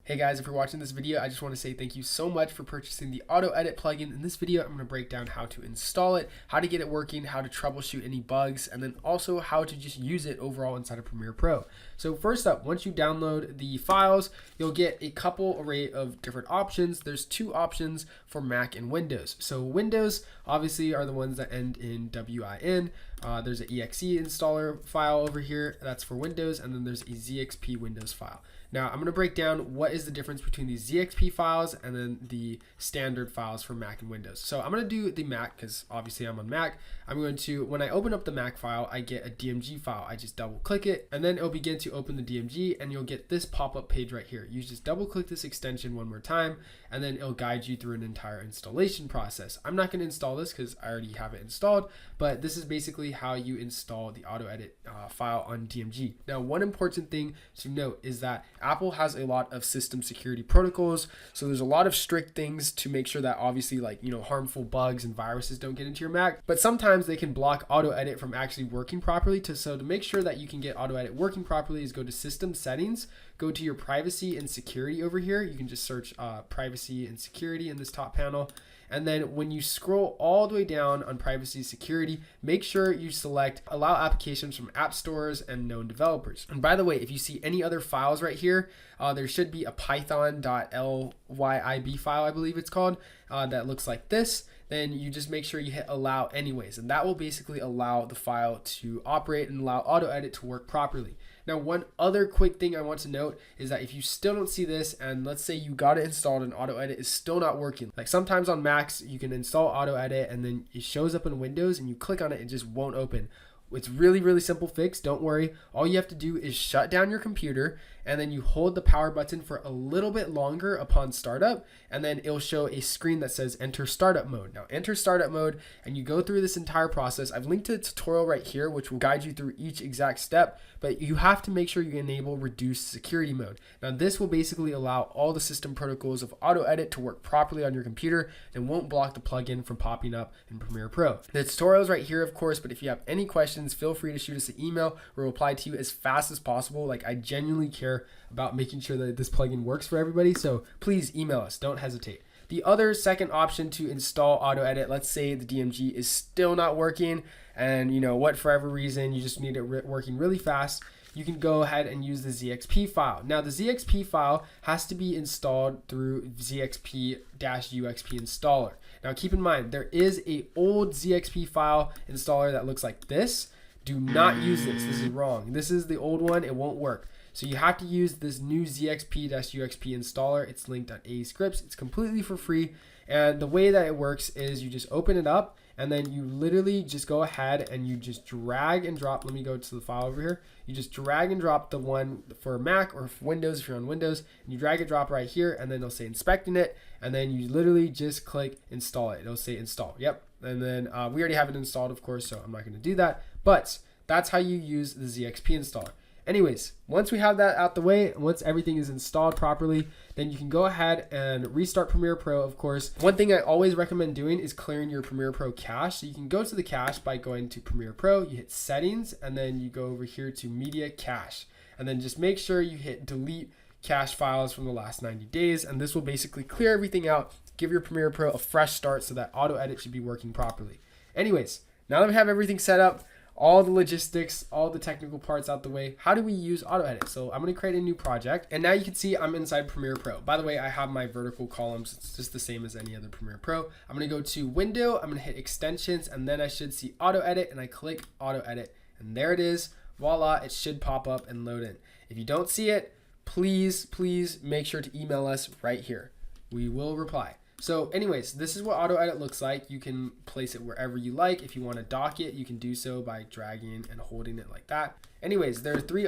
Hey guys, if you're watching this video, I just want to say thank you so much for purchasing the AutoEdit plugin. In this video, I'm going to break down how to install it, how to get it working, how to troubleshoot any bugs, and then also how to just use it overall inside of Premiere Pro. So first up, once you download the files, you'll get a couple array of different options. There's two options for Mac and Windows. So Windows obviously are the ones that end in WIN. There's an exe installer file over here, that's for Windows, and then there's a ZXP Windows file. Now I'm going to break down what is the difference between these ZXP files and then the standard files for Mac and Windows. So I'm going to do the Mac because obviously I'm on Mac. I'm going to, when I open up the Mac file, I get a DMG file. I just double click it and then it'll begin to open the DMG and you'll get this pop-up page right here. You just double click this extension one more time and then it'll guide you through an entire installation process. I'm not going to install this because I already have it installed, but this is basically how you install the AutoEdit file on DMG. Now, one important thing to note is that Apple has a lot of system security protocols. So there's a lot of strict things to make sure that obviously harmful bugs and viruses don't get into your Mac, but sometimes they can block AutoEdit from actually working properly. So to make sure that you can get AutoEdit working properly is go to System Settings, go to your privacy and security over here. You can just search privacy and security in this top panel. And then when you scroll all the way down on privacy security, make sure you select allow applications from app stores and known developers. And by the way, if you see any other files right here, there should be a python.lyyb file, I believe it's called, that looks like this. Then you just make sure you hit allow anyways. And that will basically allow the file to operate and allow AutoEdit to work properly. Now, one other quick thing I want to note is that if you still don't see this, and let's say you got it installed and AutoEdit is still not working, like sometimes on Macs, you can install AutoEdit and then it shows up in Windows and you click on it, it just won't open. It's really, really simple fix. Don't worry. All you have to do is shut down your computer and then you hold the power button for a little bit longer upon startup, and then it'll show a screen that says enter startup mode. Now enter startup mode and you go through this entire process. I've linked to the tutorial right here, which will guide you through each exact step, but you have to make sure you enable reduced security mode. Now this will basically allow all the system protocols of AutoEdit to work properly on your computer and won't block the plugin from popping up in Premiere Pro. The tutorial is right here, of course, but if you have any questions, feel free to shoot us an email. We'll reply to you as fast as possible. Like, I genuinely care about making sure that this plugin works for everybody, so please email us, don't hesitate. The other second option to install AutoEdit, let's say the DMG is still not working and for whatever reason you just need it working really fast, you can go ahead and use the ZXP file. Now the ZXP file has to be installed through ZXP-UXP installer. Now keep in mind, there is a old ZXP file installer that looks like this. Do not use this. This is wrong. This is the old one. It won't work. So you have to use this new ZXP-UXP installer. It's linked on AE Scripts. It's completely for free. And the way that it works is you just open it up and then you literally just go ahead and you just drag and drop. Let me go to the file over here. You just drag and drop the one for Mac or for Windows if you're on Windows, and you drag and drop right here, and then it'll say inspecting it, and then you literally just click install it. It'll say install. Yep. And then we already have it installed, of course, so I'm not going to do that. But that's how you use the ZXP installer. Anyways, once we have that out the way, once everything is installed properly, then you can go ahead and restart Premiere Pro, of course. One thing I always recommend doing is clearing your Premiere Pro cache. So you can go to the cache by going to Premiere Pro, you hit settings, and then you go over here to media cache. And then just make sure you hit delete cache files from the last 90 days. And this will basically clear everything out, give your Premiere Pro a fresh start so that AutoEdit should be working properly. Anyways, now that we have everything set up, all the logistics, all the technical parts out the way, how do we use AutoEdit? So I'm going to create a new project, and now you can see I'm inside Premiere Pro. By the way, I have my vertical columns. It's just the same as any other Premiere Pro. I'm going to go to Window, I'm going to hit Extensions, and then I should see AutoEdit, and I click AutoEdit, and there it is. Voila, it should pop up and load in. If you don't see it, please make sure to email us right here. We will reply. So anyways, this is what AutoEdit looks like. You can place it wherever you like. If you want to dock it, you can do so by dragging and holding it like that. Anyways, there are three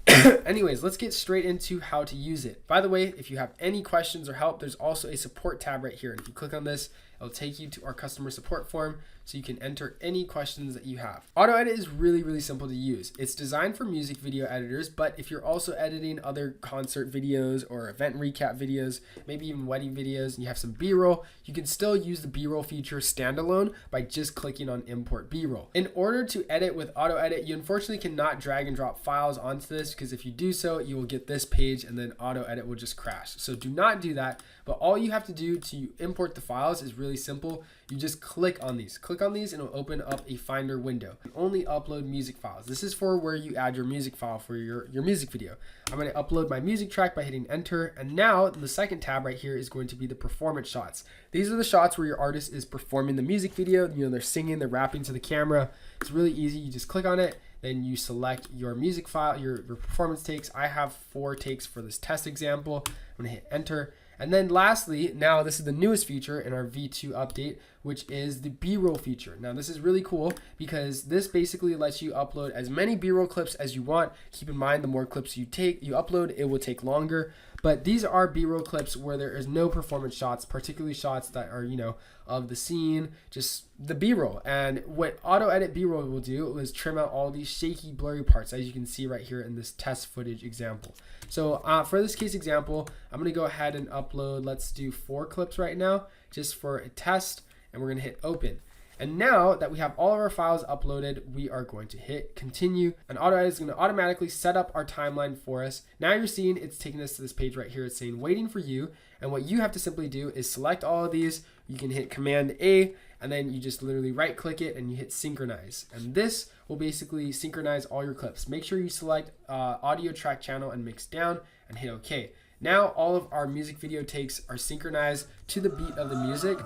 Anyways, let's get straight into how to use it. By the way, if you have any questions or help, there's also a support tab right here. And if you click on this, It'll take you to our customer support form so you can enter any questions that you have. AutoEdit is really, really simple to use. It's designed for music video editors, but if you're also editing other concert videos or event recap videos, maybe even wedding videos, and you have some B-roll, you can still use the B-roll feature standalone by just clicking on import B-roll. In order to edit with AutoEdit, you unfortunately cannot drag and drop files onto this, because if you do so, you will get this page and then AutoEdit will just crash. So do not do that. But all you have to do to import the files is really simple. You just click on these and it'll open up a Finder window. You only upload music files. This is for where you add your music file for your music video. I'm going to upload my music track by hitting enter. And now the second tab right here is going to be the performance shots. These are the shots where your artist is performing the music video. You know, they're singing, they're rapping to the camera. It's really easy. You just click on it. Then you select your music file, your performance takes. I have 4 takes for this test example. I'm going to hit enter. And then lastly, now this is the newest feature in our V2 update, which is the B-roll feature. Now this is really cool because this basically lets you upload as many B-roll clips as you want. Keep in mind, the more clips you upload, it will take longer. But these are B-roll clips where there is no performance shots, particularly shots that are, you know, of the scene, just the B-roll. And what AutoEdit B-roll will do is trim out all these shaky, blurry parts, as you can see right here in this test footage example. So for this case example, I'm going to go ahead and upload, let's do 4 clips right now, just for a test, and we're going to hit open. And now that we have all of our files uploaded, we are going to hit continue, and AutoEdit is going to automatically set up our timeline for us. Now you're seeing it's taking us to this page right here. It's saying waiting for you, and what you have to simply do is select all of these. You can hit Command A, and then you just literally right click it and you hit synchronize, and this will basically synchronize all your clips. Make sure you select audio track channel and mix down and hit OK. Now all of our music video takes are synchronized to the beat of the music.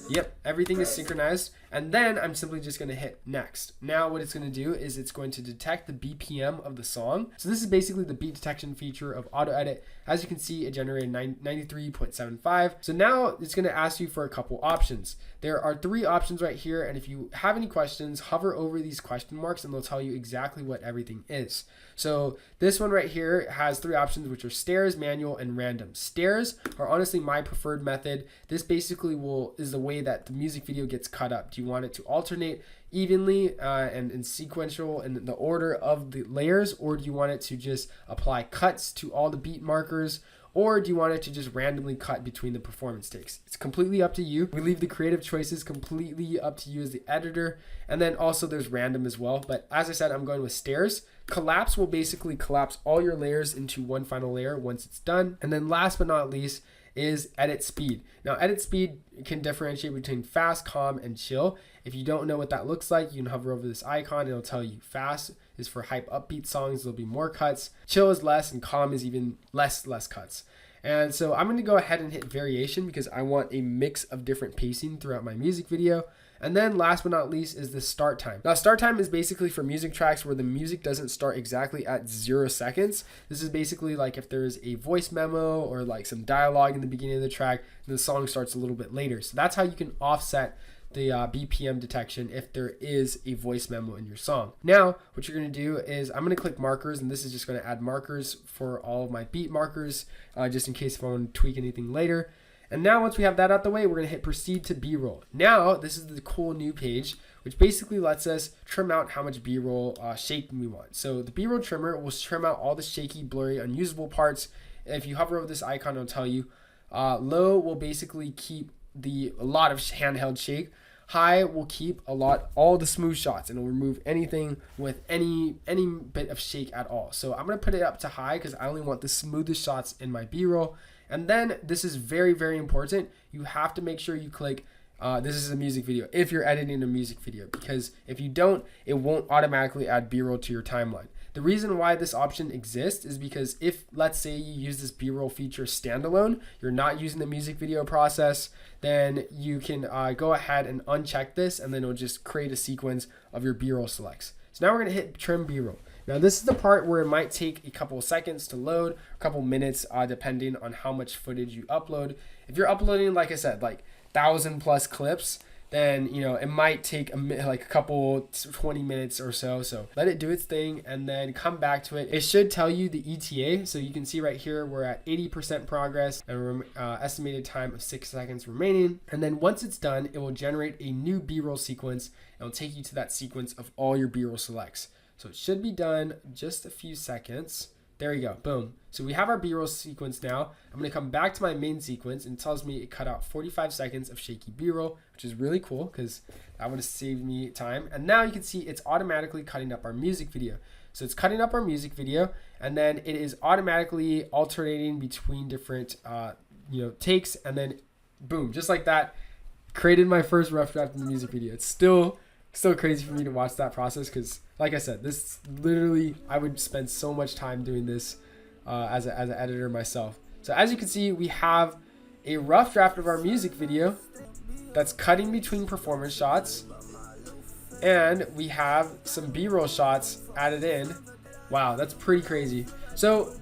Yep, everything is synchronized. And then I'm simply just going to hit next. Now what it's going to do is it's going to detect the BPM of the song. So this is basically the beat detection feature of AutoEdit. As you can see, it generated 93.75. So now it's going to ask you for a couple options. There are 3 options right here, and if you have any questions, hover over these question marks and they'll tell you exactly what everything is. So this one right here has 3 options, which are stairs, manual, and random. Stairs are honestly my preferred method. This basically is the way that the music video gets cut up. Do you want it to alternate evenly and in sequential in the order of the layers, or do you want it to just apply cuts to all the beat markers, or do you want it to just randomly cut between the performance takes? It's completely up to you. We leave the creative choices completely up to you as the editor. And then also there's random as well. But as I said, I'm going with stairs. Collapse will basically collapse all your layers into one final layer once it's done. And then last but not least is edit speed. Now edit speed can differentiate between fast, calm, and chill. If you don't know what that looks like, you can hover over this icon and it'll tell you. Fast is for hype upbeat songs, there'll be more cuts. Chill is less, and calm is even less cuts. And so I'm going to go ahead and hit variation because I want a mix of different pacing throughout my music video. And then last but not least is the start time. Now start time is basically for music tracks where the music doesn't start exactly at 0 seconds. This is basically like if there's a voice memo or like some dialogue in the beginning of the track and the song starts a little bit later. So that's how you can offset the BPM detection if there is a voice memo in your song. Now what you're going to do is I'm going to click markers, and this is just going to add markers for all of my beat markers just in case if I want to tweak anything later. And now once we have that out the way, we're going to hit proceed to B-roll. Now this is the cool new page which basically lets us trim out how much B-roll shaking we want. So the B-roll trimmer will trim out all the shaky, blurry, unusable parts. If you hover over this icon, it'll tell you. Low will basically keep a lot of handheld shake. High will keep all the smooth shots, and it'll remove anything with any bit of shake at all. So I'm going to put it up to high because I only want the smoothest shots in my B-roll. And then this is very, very important. You have to make sure you click this is a music video if you're editing a music video, because if you don't, it won't automatically add B-roll to your timeline. The reason why this option exists is because if, let's say, you use this B-roll feature standalone, you're not using the music video process, then you can go ahead and uncheck this, and then it'll just create a sequence of your B-roll selects. So now we're going to hit trim B-roll. Now this is the part where it might take a couple of seconds to load, a couple minutes depending on how much footage you upload. If you're uploading, like I said, like 1,000+ clips, then it might take like a couple 20 minutes or so. So let it do its thing and then come back to it. It should tell you the ETA. So you can see right here we're at 80% progress and estimated time of 6 seconds remaining. And then once it's done, it will generate a new B-roll sequence. It'll take you to that sequence of all your B-roll selects. So it should be done just a few seconds. There you go, boom. So we have our B-roll sequence now. I'm gonna come back to my main sequence and it tells me it cut out 45 seconds of shaky B-roll, which is really cool because that would have saved me time. And now you can see it's automatically cutting up our music video. So it's cutting up our music video and then it is automatically alternating between different takes, and then boom, just like that, created my first rough draft in the music video. It's still crazy for me to watch that process because, like I said, this literally, I would spend so much time doing this as an editor myself. So as you can see, we have a rough draft of our music video that's cutting between performance shots, and we have some B-roll shots added in. Wow, that's pretty crazy. So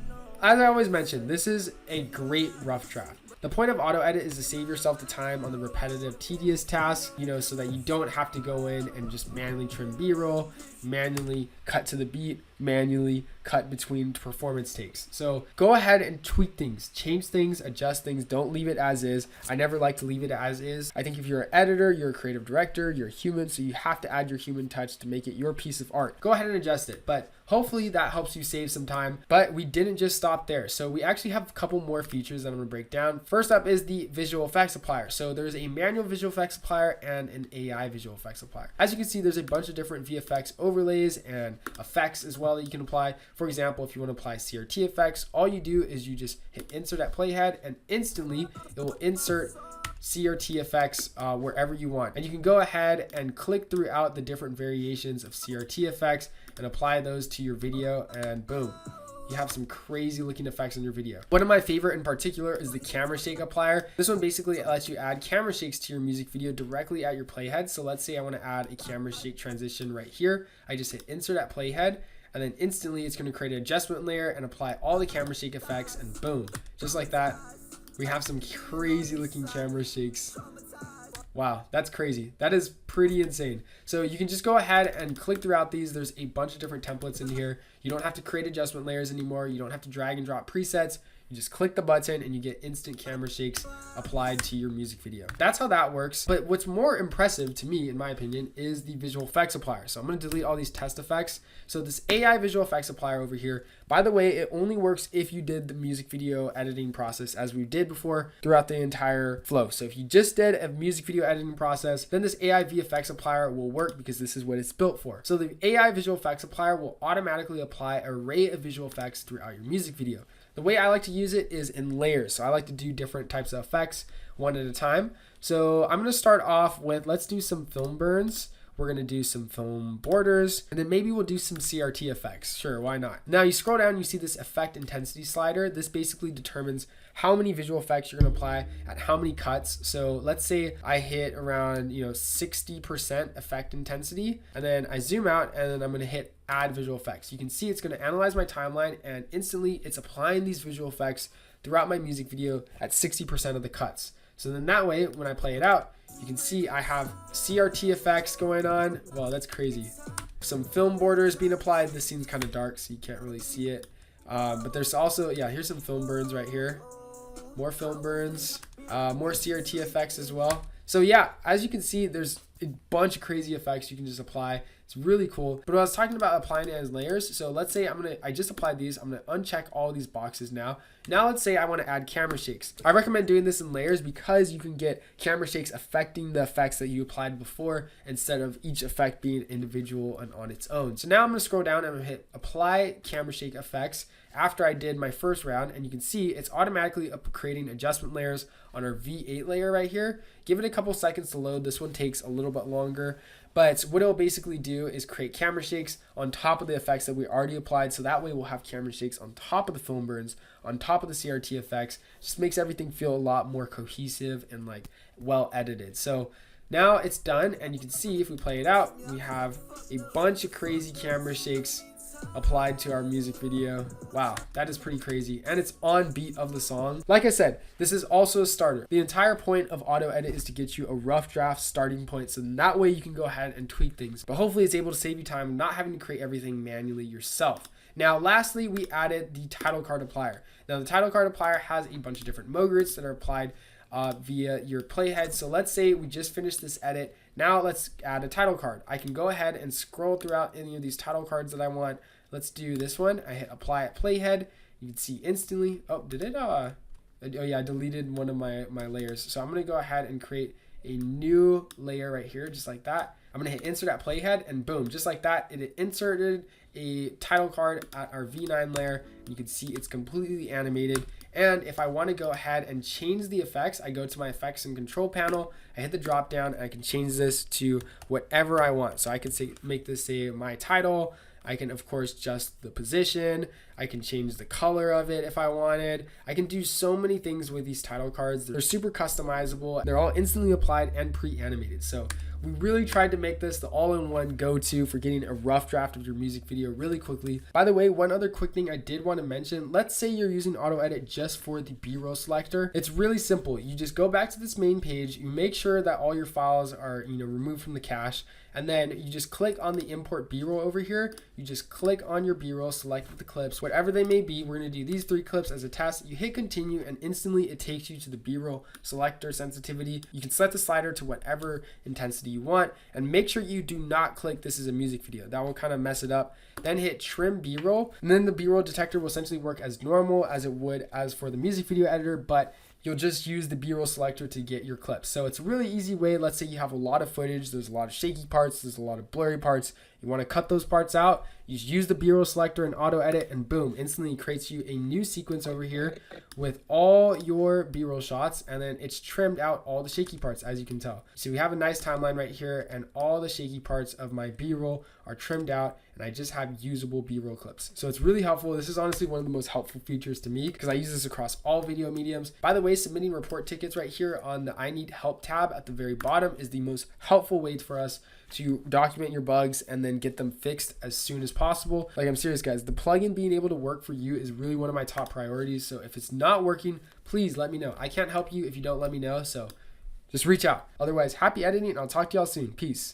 as I always mention, this is a great rough draft. The point of AutoEdit is to save yourself the time on the repetitive, tedious tasks, so that you don't have to go in and just manually trim B-roll, manually cut to the beat, manually cut between performance takes. So go ahead and tweak things, change things, adjust things. Don't leave it as is. I never like to leave it as is. I think if you're an editor, you're a creative director, you're a human, so you have to add your human touch to make it your piece of art. Go ahead and adjust it, but hopefully that helps you save some time. But we didn't just stop there. So we actually have a couple more features that I'm gonna break down. First up is the visual effects applier. So there's a manual visual effects applier and an AI visual effects applier. As you can see, there's a bunch of different VFX overlays and effects as well that you can apply. For example, if you want to apply CRT effects, all you do is you just hit insert at playhead and instantly it will insert CRT effects wherever you want. And you can go ahead and click throughout the different variations of CRT effects and apply those to your video, and boom, you have some crazy looking effects in your video. One of my favorite in particular is the camera shake applier. This one basically lets you add camera shakes to your music video directly at your playhead. So let's say I want to add a camera shake transition right here. I just hit insert at playhead and then instantly it's going to create an adjustment layer and apply all the camera shake effects, and boom, just like that, we have some crazy looking camera shakes. Wow, that's crazy. That is pretty insane. So you can just go ahead and click throughout these. There's a bunch of different templates in here. You don't have to create adjustment layers anymore. You don't have to drag and drop presets. You just click the button and you get instant camera shakes applied to your music video. That's how that works. But what's more impressive to me, in my opinion, is the visual effects applier. So I'm going to delete all these test effects. So this AI visual effects applier over here, by the way, it only works if you did the music video editing process as we did before throughout the entire flow. So if you just did a music video editing process, then this AI VFX applier will work because this is what it's built for. So the AI visual effects applier will automatically apply an array of visual effects throughout your music video. The way I like to use it is in layers. So I like to do different types of effects one at a time. So I'm going to start off with, let's do some film burns. We're going to do some film borders, and then maybe we'll do some CRT effects. Sure, why not? Now you scroll down, you see this effect intensity slider. This basically determines how many visual effects you're going to apply at how many cuts. So let's say I hit around 60% effect intensity, and then I zoom out and then I'm going to hit add visual effects. You can see it's going to analyze my timeline and instantly it's applying these visual effects throughout my music video at 60% of the cuts. So then that way, when I play it out, you can see I have CRT effects going on. Wow, that's crazy. Some film borders being applied. This scene's kind of dark, so you can't really see it. But there's also, here's some film burns right here. More film burns, more CRT effects as well. So yeah, as you can see, there's a bunch of crazy effects you can just apply. It's really cool. But I was talking about applying it as layers. So let's say I just applied these. I'm gonna uncheck all these boxes now. Now let's say I want to add camera shakes. I recommend doing this in layers because you can get camera shakes affecting the effects that you applied before instead of each effect being individual and on its own. So now I'm gonna scroll down and I'm gonna hit apply camera shake effects after I did my first round, and you can see it's automatically creating adjustment layers on our V8 layer right here. Give it a couple seconds to load. This one takes a little bit longer, but what it'll basically do is create camera shakes on top of the effects that we already applied. So that way we'll have camera shakes on top of the film burns, on top of the CRT effects. Just makes everything feel a lot more cohesive and like well edited. So now it's done, and you can see if we play it out, we have a bunch of crazy camera shakes applied to our music video. Wow, that is pretty crazy. And it's on beat of the song. Like I said, this is also a starter. The entire point of AutoEdit is to get you a rough draft starting point, so that way you can go ahead and tweak things. But hopefully it's able to save you time, not having to create everything manually yourself. Now, lastly, we added the title card applier. Now, the title card applier has a bunch of different mogurts that are applied via your playhead. So let's say we just finished this edit. Now let's add a title card. I can go ahead and scroll throughout any of these title cards that I want. Let's do this one. I hit apply at playhead. You can see instantly. Oh, did it? Oh yeah, I deleted one of my layers. So I'm gonna go ahead and create a new layer right here, just like that. I'm gonna hit insert at playhead, and boom, just like that, it inserted a title card at our V9 layer. You can see it's completely animated. And if I want to go ahead and change the effects, I go to my effects and control panel, I hit the drop down, and I can change this to whatever I want. So I can say, make this say my title. I can of course adjust the position. I can change the color of it if I wanted. I can do so many things with these title cards. They're super customizable. They're all instantly applied and pre-animated. So we really tried to make this the all-in-one go-to for getting a rough draft of your music video really quickly. By the way, one other quick thing I did want to mention, let's say you're using AutoEdit just for the B-roll selector. It's really simple. You just go back to this main page, you make sure that all your files are removed from the cache, and then you just click on the import B-roll over here. You just click on your B-roll, select the clips, whatever they may be. We're going to do these 3 clips as a test. You hit continue, and instantly it takes you to the B-roll selector sensitivity. You can set the slider to whatever intensity you want, and make sure you do not click this is a music video. That will kind of mess it up. Then hit trim B-roll, and then the B-roll detector will essentially work as normal as it would as for the music video editor, but you'll just use the B-roll selector to get your clips. So it's a really easy way. Let's say you have a lot of footage, there's a lot of shaky parts, there's a lot of blurry parts, you want to cut those parts out, you just use the B-roll selector in AutoEdit, and boom, instantly creates you a new sequence over here with all your B-roll shots, and then it's trimmed out all the shaky parts, as you can tell. So we have a nice timeline right here, and all the shaky parts of my B-roll are trimmed out, and I just have usable B-roll clips. So it's really helpful. This is honestly one of the most helpful features to me because I use this across all video mediums. By the way, submitting report tickets right here on the I Need Help tab at the very bottom is the most helpful way for us to document your bugs and then get them fixed as soon as possible. Like, I'm serious, guys. The plugin being able to work for you is really one of my top priorities. So if it's not working, please let me know. I can't help you if you don't let me know. So just reach out. Otherwise, happy editing, and I'll talk to y'all soon. Peace.